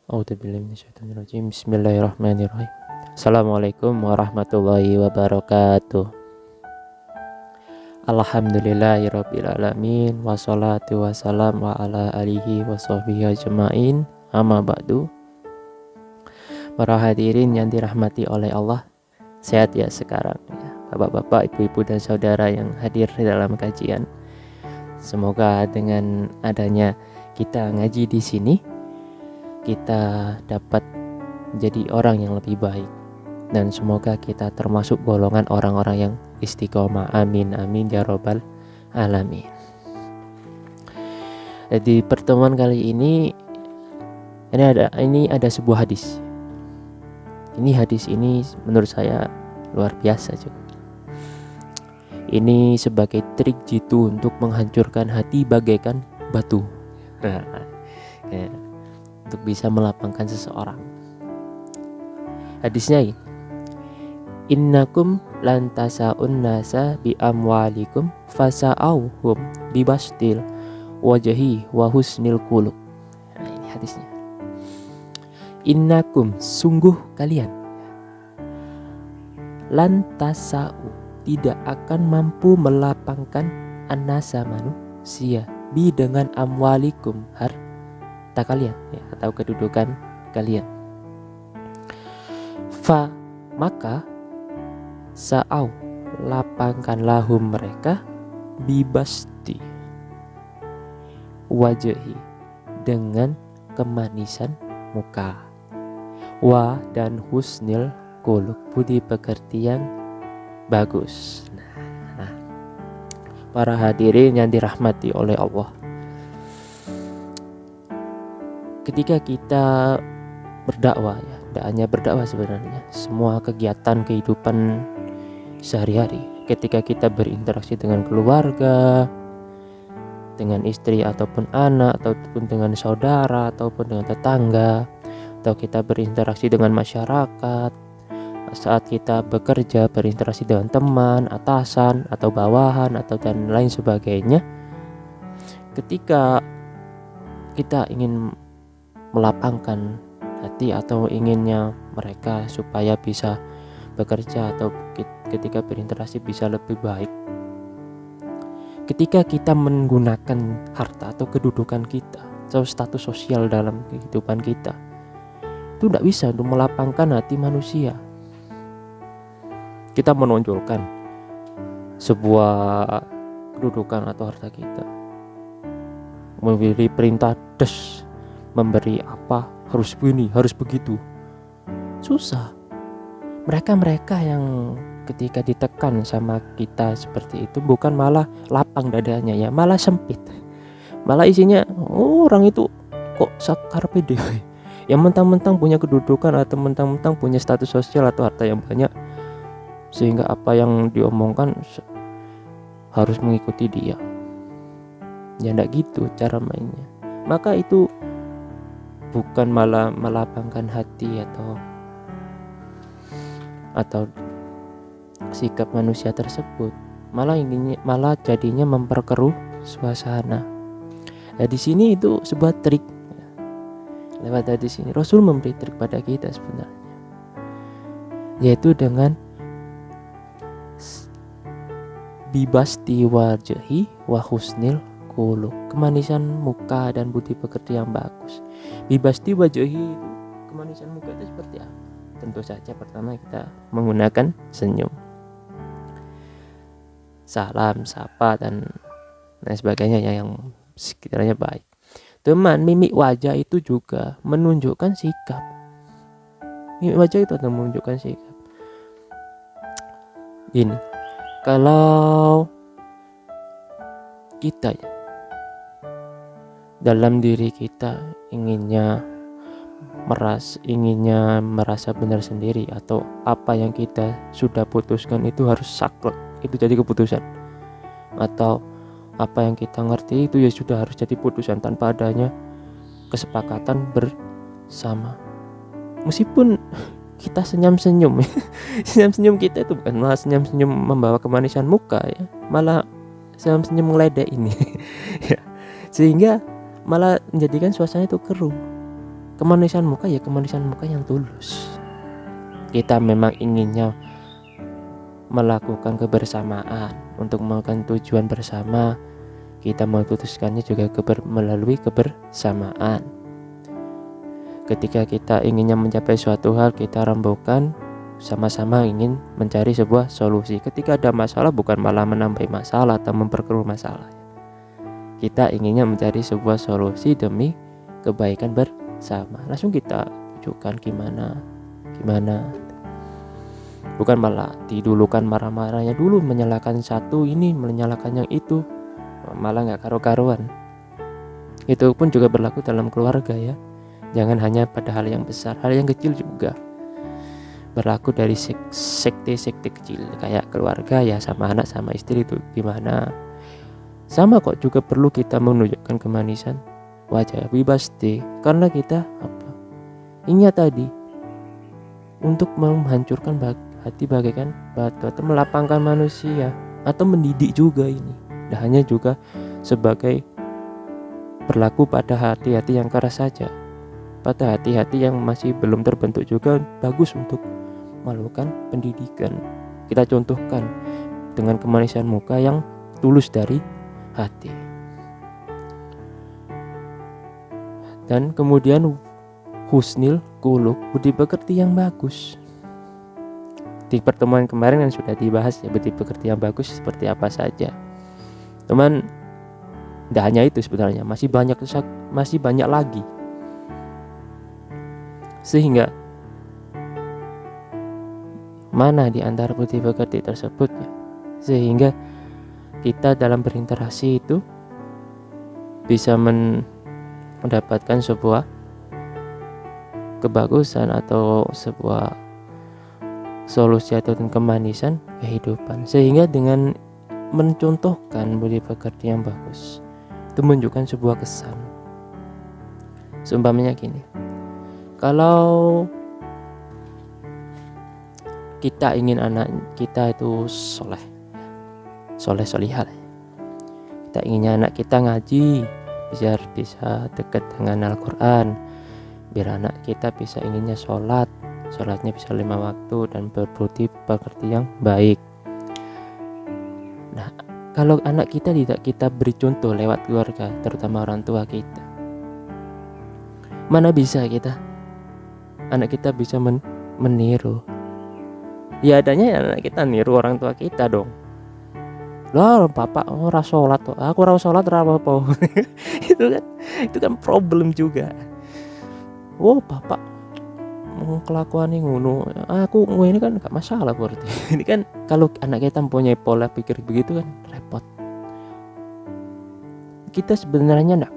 A'udzubillahi minasyaitonirrajim. Bismillahirrahmanirrahim. Assalamualaikum warahmatullahi wabarakatuh. Alhamdulillahirabbil alamin wassalatu wassalamu ala alihi washabbihi ajmain. Amma ba'du. Para hadirin yang dirahmati oleh Allah, sehat ya sekarang ya. Bapak-bapak, ibu-ibu dan saudara yang hadir di dalam kajian. Semoga dengan adanya kita ngaji di sini, kita dapat menjadi orang yang lebih baik, dan semoga kita termasuk golongan orang-orang yang istiqomah. Amin amin ya robbal alamin. Di pertemuan kali ini ada sebuah hadis. Hadis ini menurut saya luar biasa juga. Ini sebagai trik jitu untuk menghancurkan hati bagaikan batu. Untuk bisa melapangkan seseorang. Hadisnya ini, innakum lantasa'un nasa bi amwalikum fasa'auhum bibastil wajhi wa husnil qulub. Nah, ini hadisnya. Innakum, sungguh kalian, lantasa'u, tidak akan mampu melapangkan annasa, manusia, bi dengan amwalikum, harta kalian ya, atau kedudukan kalian. Fa, maka sa'au, lapangkanlah mereka, bibasti wajhi, dengan kemanisan muka, wa dan husnil qulub, budi pekerti yang bagus. Nah, para hadirin yang dirahmati oleh Allah, ketika kita berdakwah ya, tidak hanya berdakwah sebenarnya, semua kegiatan kehidupan sehari-hari, ketika kita berinteraksi dengan keluarga, dengan istri ataupun anak, ataupun dengan saudara, ataupun dengan tetangga, atau kita berinteraksi dengan masyarakat, saat kita bekerja berinteraksi dengan teman, atasan, atau bawahan, atau dan lain sebagainya, ketika kita ingin melapangkan hati atau inginnya mereka supaya bisa bekerja atau ketika berinteraksi bisa lebih baik, ketika kita menggunakan harta atau kedudukan kita atau status sosial dalam kehidupan kita, itu tidak bisa untuk melapangkan hati manusia. Kita menonjolkan sebuah kedudukan atau harta kita, memberi perintah memberi apa, harus begini, harus begitu, susah. Mereka yang ketika ditekan sama kita seperti itu, bukan malah lapang dadanya ya, malah sempit, malah isinya orang itu kok sakar pede, yang mentang-mentang punya kedudukan atau mentang-mentang punya status sosial atau harta yang banyak, sehingga apa yang diomongkan harus mengikuti dia. Ya enggak gitu cara mainnya. Maka itu bukan malah melapangkan hati atau sikap manusia tersebut, malah jadinya memperkeruh suasana. Nah, di sini itu sebuah trik. Lewat hadis ini Rasul memberi trik pada kita sebenarnya, yaitu dengan bibasti wajhi wa husnil qulub, kemanisan muka dan budi pekerti yang bagus. Bibasti wajhi itu, kemanisan muka itu seperti apa? Tentu saja pertama kita menggunakan senyum, salam, sapa dan lain sebagainya ya, yang sekiranya baik. Teman, mimik wajah itu juga menunjukkan sikap. Mimik wajah itu akan menunjukkan sikap. Ini kalau kita ya, dalam diri kita inginnya merasa benar sendiri, atau apa yang kita sudah putuskan itu harus saklek, itu jadi keputusan, atau apa yang kita ngerti itu ya sudah harus jadi putusan tanpa adanya kesepakatan bersama. Meskipun kita senyum-senyum senyum-senyum kita itu bukan malah senyum-senyum membawa kemanisan muka ya, malah senyum-senyum ngeledek ini ya, sehingga malah menjadikan suasana itu keruh. Kemanisan muka ya kemanisan muka yang tulus. Kita memang inginnya melakukan kebersamaan untuk melakukan tujuan bersama, kita memutuskannya juga melalui kebersamaan. Ketika kita inginnya mencapai suatu hal, kita rembukan sama-sama ingin mencari sebuah solusi. Ketika ada masalah bukan malah menambah masalah atau memperkeruh masalah. Kita inginnya mencari sebuah solusi demi kebaikan bersama. Langsung kita tunjukkan gimana. Bukan malah didulukan marah-marahnya dulu, menyalahkan satu ini, menyalahkan yang itu, malah nggak karu-karuan. Itu pun juga berlaku dalam keluarga ya. Jangan hanya pada hal yang besar, hal yang kecil juga berlaku. Dari sekte-sekte kecil kayak keluarga ya, sama anak sama istri itu gimana. Sama kok, juga perlu kita menunjukkan kemanisan wajah wibasti, karena kita ingat tadi, untuk menghancurkan hati bagaikan batu atau melapangkan manusia atau mendidik juga ini. Dan hanya juga sebagai berlaku pada hati-hati yang keras saja. Pada hati-hati yang masih belum terbentuk juga bagus untuk melakukan pendidikan. Kita contohkan dengan kemanisan muka yang tulus dari hati. Dan kemudian husnil kuluk, budi pekerti yang bagus. Di pertemuan kemarin yang sudah dibahas ya, budi pekerti yang bagus seperti apa saja. Teman, tidak hanya itu sebenarnya, masih banyak lagi. Sehingga mana di antara budi pekerti tersebut ya, sehingga kita dalam berinteraksi itu bisa mendapatkan sebuah kebagusan atau sebuah solusi atau kemanisan kehidupan. Sehingga dengan mencontohkan budi pekerti yang bagus itu menunjukkan sebuah kesan. Seumpamanya gini, kalau kita ingin anak kita itu solihah, kita inginnya anak kita ngaji, biar bisa dekat dengan Al-Quran, biar anak kita bisa inginnya sholatnya bisa 5 waktu dan berbudi pekerti yang baik. Nah, kalau anak kita tidak kita beri contoh lewat keluarga, terutama orang tua kita, mana bisa anak kita bisa meniru. Ya adanya anak kita niru orang tua kita dong. Lah bapak ora sholat, aku ora sholat ora apa-apa. itu kan problem juga. Oh bapak mau kelakuan ngono, aku ini kan gak masalah berarti. Ini kan kalau anak kita mempunyai pola pikir begitu kan repot. Kita sebenarnya enggak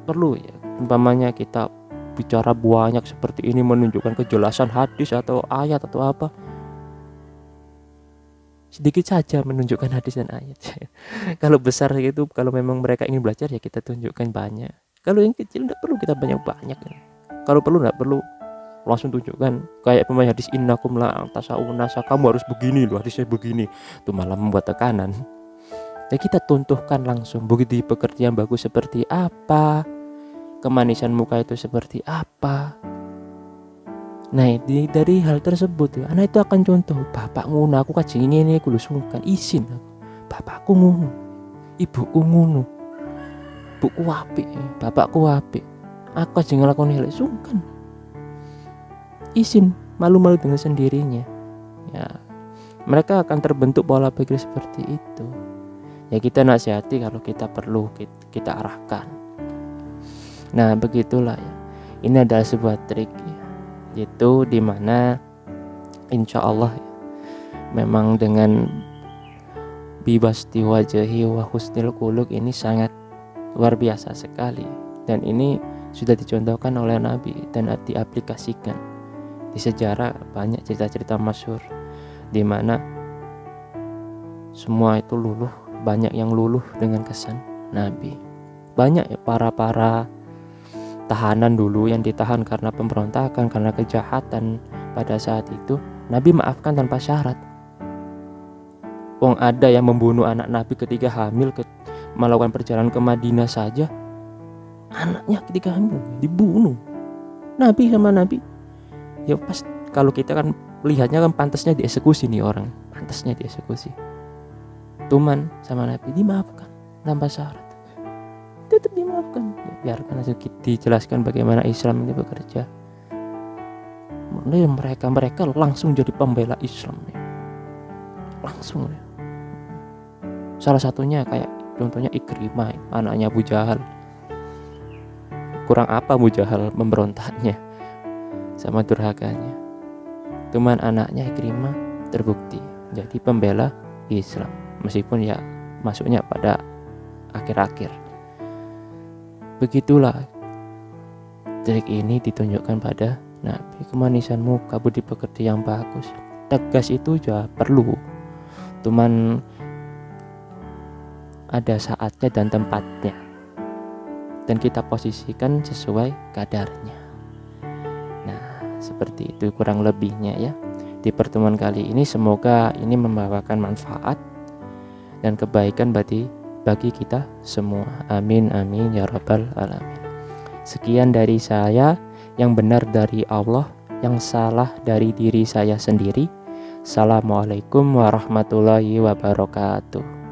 perlu ya, umpamanya kita bicara banyak seperti ini menunjukkan kejelasan hadis atau ayat atau apa. Sedikit saja menunjukkan hadis dan ayat. Kalau besar gitu, kalau memang mereka ingin belajar ya kita tunjukkan banyak. Kalau yang kecil enggak perlu kita banyak-banyak. Kalau perlu enggak perlu langsung tunjukkan kayak pemain hadis innakum la tasawunasa, kamu harus begini loh, hadisnya begini, itu malah membuat tekanan. Ya kita contohkan langsung begitu pekerti yang bagus seperti apa, kemanisan muka itu seperti apa. Nah dari hal tersebut ya, anak itu akan contoh, bapak ngono aku kaji ini kudu sungkan izin aku, bapakku ngono, ibuku ngono, buku apik, bapakku apik, aku kaji ngelakoni hal sungkan, izin, malu-malu dengan sendirinya. Ya, mereka akan terbentuk pola pikir seperti itu. Ya kita nasihati kalau kita perlu, kita arahkan. Nah begitulah ya. Ini adalah sebuah trik ya, yaitu dimana insya Allah ya, memang dengan bibasti wajahi wa husnil kuluk ini sangat luar biasa sekali. Dan ini sudah dicontohkan oleh Nabi dan diaplikasikan. Di sejarah banyak cerita-cerita masyhur di mana semua itu luluh, banyak yang luluh dengan kesan Nabi. Banyak ya para tahanan dulu yang ditahan karena pemberontakan, karena kejahatan pada saat itu, Nabi maafkan tanpa syarat. Wong ada yang membunuh anak Nabi ketika hamil, melakukan perjalanan ke Madinah saja, anaknya ketika hamil dibunuh. nabi sama nabi. Ya pas kalau kita kan lihatnya kan pantasnya dieksekusi nih orang, pantasnya dieksekusi. Tuman sama nabi dimaafkan tanpa syarat, tetap dimaafkan. Ya, biarkan aja dijelaskan bagaimana Islam ini bekerja. Mereka langsung jadi pembela Islam ya. Langsung ya. Salah satunya kayak contohnya Ikrimah, anaknya Abu Jahal. Kurang apa Abu Jahal memberontaknya sama durhakanya. Cuman anaknya Ikrimah terbukti jadi pembela Islam, meskipun ya masuknya pada akhir-akhir. Begitulah trik ini ditunjukkan pada Nabi. Kemanisan muka, budi pekerti yang bagus, tegas itu juga perlu, cuman ada saatnya dan tempatnya, dan kita posisikan sesuai kadarnya. Nah, seperti itu kurang lebihnya ya di pertemuan kali ini. Semoga ini membawakan manfaat dan kebaikan bagi kita semua. Amin amin ya rabbal alamin. Sekian dari saya, yang benar dari Allah, yang salah dari diri saya sendiri. Assalamualaikum warahmatullahi wabarakatuh.